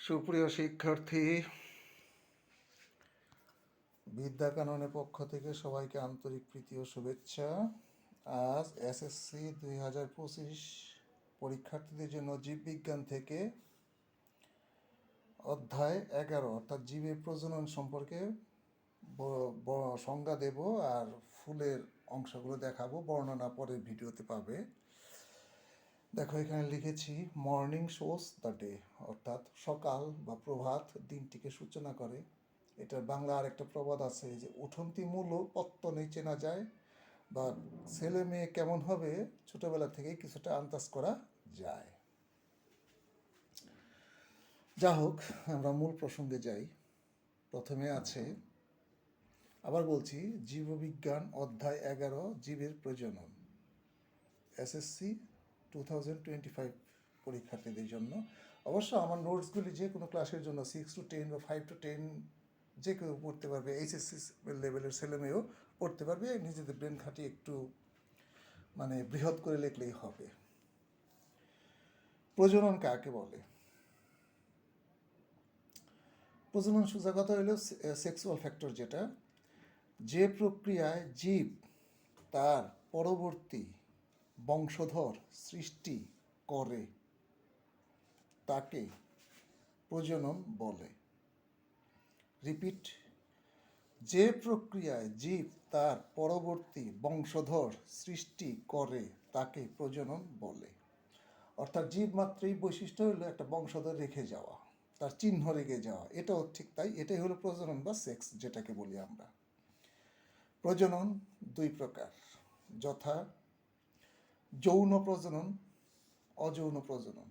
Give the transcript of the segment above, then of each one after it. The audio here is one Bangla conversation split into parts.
সুপ্রিয় শিক্ষার্থী, বিদ্যা কাননের পক্ষ থেকে সবাইকে আন্তরিক প্রীতি ও শুভেচ্ছা। আজ এসএসসি 2025 পরীক্ষার্থীদের জন্য জীববিজ্ঞান থেকে অধ্যায় 11 অর্থাৎ জীবের প্রজনন সম্পর্কে সংজ্ঞা দেব আর ফুলের অংশগুলো দেখাবো। বর্ণনা পরের ভিডিওতে পাবে। দেখো, এখানে লিখেছি মর্নিং শোস দ্য ডে, অর্থাৎ সকাল বা প্রভাত দিনটিকে সূচনা করে। এটার বাংলা আরেকটা প্রবাদ আছে যে উঠন্তি মূল পত্তনে চেনা যায়, বা ছেলে মেয়ে কেমন হবে ছোটবেলা থেকেই কিছুটা আন্দাজ করা যায়। যা হোক, আমরা মূল প্রসঙ্গে যাই। প্রথমে আছে, আবার বলছি, জীববিজ্ঞান অধ্যায় 11 জীবের প্রজনন, এসএসসি 2025 পরীক্ষার্থীদের জন্য। অবশ্য আমার নোটসগুলি যে কোনো ক্লাসের জন্য 6 to 10 বা 5 to 10 যে কেউ পড়তে পারবে, এইচএসসি লেভেলের ছেলেমেয়েও পড়তে পারবে। নিজেদের ব্রেন খাটিয়ে একটু বৃহৎ করে লিখলেই হবে। প্রজনন কাকে বলে? প্রজনন সোজা কথা হলো সেক্সুয়াল ফ্যাক্টর, যেটা যে প্রক্রিয়ায় জীব তার পরবর্তী বংশধর সৃষ্টি করে তাকে প্রজনন বলে। রিপিট, যে প্রক্রিয়ায় জীব তার পরবর্তী বংশধর সৃষ্টি করে তাকে প্রজনন বলে। অর্থাৎ জীব মাত্রই বৈশিষ্ট্য হলো একটা বংশধর রেখে যাওয়া, তার চিহ্ন রেখে যাওয়া। এটাও ঠিক তাই, এটাই হলো প্রজনন বা সেক্স যেটাকে বলি আমরা। প্রজনন দুই প্রকার, যথা যৌন প্রজনন, অযৌন প্রজনন।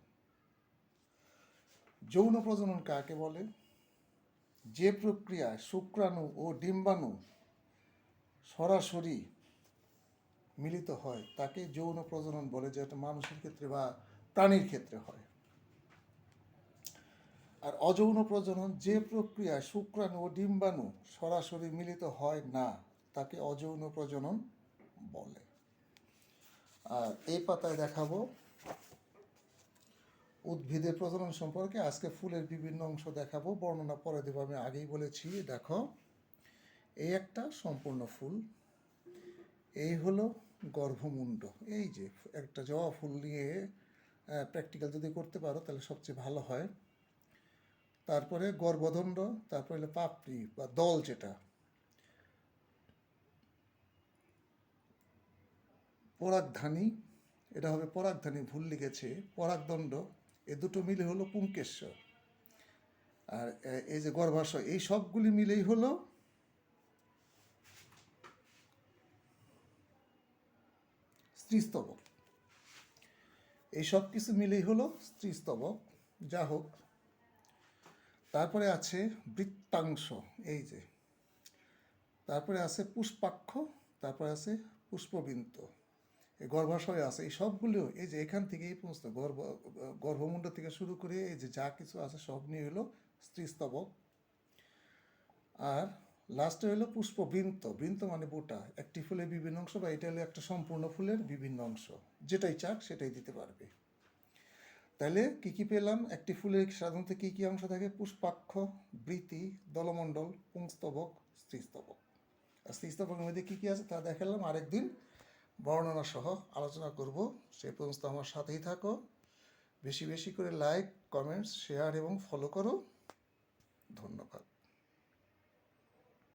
যৌন প্রজনন কাকে বলে? যে প্রক্রিয়ায় শুক্রাণু ও ডিম্বাণু সরাসরি মিলিত হয় তাকে যৌন প্রজনন বলে, যেটা মানুষের ক্ষেত্রে বা প্রাণীর ক্ষেত্রে হয়। আর অযৌন প্রজনন, যে প্রক্রিয়ায় শুক্রাণু ও ডিম্বাণু সরাসরি মিলিত হয় না তাকে অযৌন প্রজনন বলে। আর এই পাতায় দেখাবো উদ্ভিদের প্রজনন সম্পর্কে। আজকে ফুলের বিভিন্ন অংশ দেখাবো, বর্ণনা পরে দেবো। আমি আগেই বলেছি। দেখো, এই একটা সম্পূর্ণ ফুল, এই হলো গর্ভমুণ্ড। এই যে একটা জবা ফুল নিয়ে প্র্যাকটিক্যাল যদি করতে পারো তাহলে সবচেয়ে ভালো হয়। তারপরে গর্ভদণ্ড, তারপরে হলো পাপড়ি বা দল, যেটা পরাগধানী, এটা হবে পরাগধানী, ভুল লিখেছে, পরাগদণ্ড। এ দুটো মিলে হলো পুংকেশ্বর। আর এই যে গর্ভাশয়, এই সবগুলি মিলেই হলো স্ত্রীস্তবক। এই সব কিছু মিলেই হলো স্ত্রীস্তবক। যা হোক, তারপরে আছে বৃত্তাংশ, এই যে, তারপরে আছে পুষ্পাক্ষ, তারপরে আছে পুষ্পবিন্ত, এই গর্ভাশয় আছে। এই সবগুলো, এই যে এখান থেকে এই সমস্ত গর্ভমুণ্ড থেকে শুরু করে এই যে যা কিছু আছে সব নিয়ে হলো স্ত্রীস্তবক। আর লাস্টে হলো পুষ্পবৃন্ত। বৃন্ত মানে বোটা, একটি ফুলের বিভিন্ন অংশ, বা এটা হলো একটা সম্পূর্ণ ফুলের বিভিন্ন অংশ। যেটাই চাক সেটাই দিতে পারবে। তাহলে কি কি পেলাম? একটি ফুলের সাধারণত কি কি অংশ থাকে? পুষ্পাক্ষ, বৃতি, দলমণ্ডল, পুংস্তবক, স্ত্রীস্তবক। আর স্ত্রীস্তবকের মধ্যে কী কী আছে তা দেখালাম। আরেকদিন বর্ণনা সহ আলোচনা করব। সে পর্যন্ত আমার সাথেই থাকো। বেশি বেশি করে লাইক, কমেন্টস, শেয়ার এবং ফলো করো। ধন্যবাদ।